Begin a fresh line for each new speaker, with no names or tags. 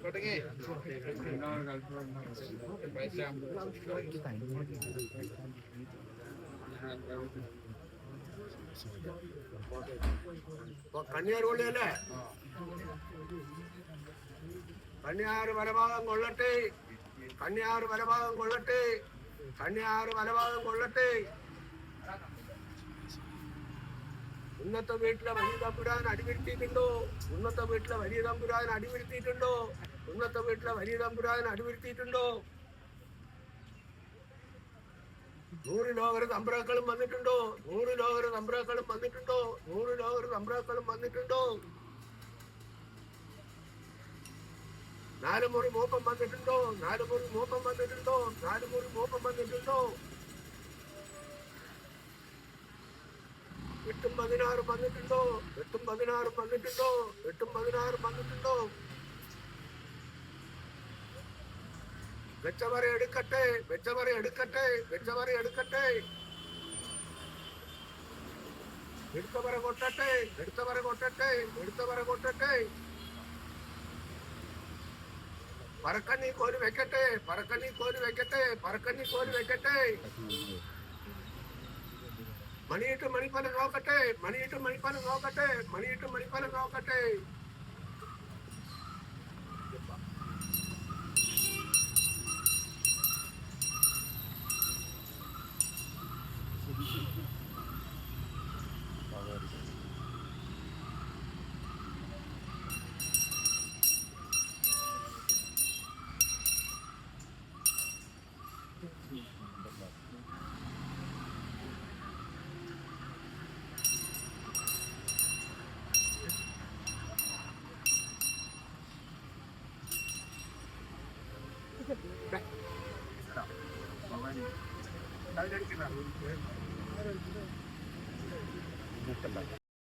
തുടങ്ങി
കണ്ണിയാർ കൊള്ളിയല്ലേ? കണ്ണിയാർ വലഭാഗം കൊള്ളട്ടെ, കണ്ണിയാർ വലഭാഗം കൊള്ളട്ടെ, കണ്ണിയാർ വലഭാഗം കൊള്ളട്ടെ. ഇന്നത്തെ വീട്ടിലെ വലിയ തമ്പുരാൻ അടിവരുത്തിയിട്ടുണ്ടോ? ഇന്നത്തെ വീട്ടിലെ വലിയ തമ്പുരാൻ അടിവരുത്തിയിട്ടുണ്ടോ? ഇന്നത്തെ വീട്ടിലെ വലിയ തമ്പുരാൻ അടിവരുത്തിയിട്ടുണ്ടോ? 100 ലോകർ തമ്പ്രാക്കളും വന്നിട്ടുണ്ടോ? 100 ലോകർ തമ്പ്രാക്കളും വന്നിട്ടുണ്ടോ? 100 ലോകർ തമ്പ്രാക്കളും വന്നിട്ടുണ്ടോ? 4 മുറി മൂപ്പം വന്നിട്ടുണ്ടോ? 4 മുറി മൂപ്പം വന്നിട്ടുണ്ടോ? 4 മുറി മൂപ്പം വന്നിട്ടുണ്ടോ? 8ഉം 16ഉം വന്നിട്ടുണ്ടോ? 8ഉം 16ഉം വന്നിട്ടുണ്ടോ? 8ഉം 16ഉം വന്നിട്ടുണ്ടോ? വെച്ചവരെ എടുക്കട്ടെ, വെച്ചവരെ എടുക്കട്ടെ, വെച്ചവരെ എടുക്കട്ടെ. എടുത്തവരെ കൊട്ടട്ടെ, എടുത്തവരെ കൊട്ടട്ടെ, എടുത്തവരെ കൊട്ടട്ടെ. പറക്കണ്ണി കോരി വെക്കട്ടെ, പറക്കണ്ണി കോരി വെക്കട്ടെ, പറക്കണ്ണി കോരി വെക്കട്ടെ. മണിയിട്ട് മണിപ്പലം നോക്കട്ടെ, മണിയിട്ട് മണിപ്പലം നോക്കട്ടെ, മണിയിട്ട് മണിപ്പലം നോക്കട്ടെ.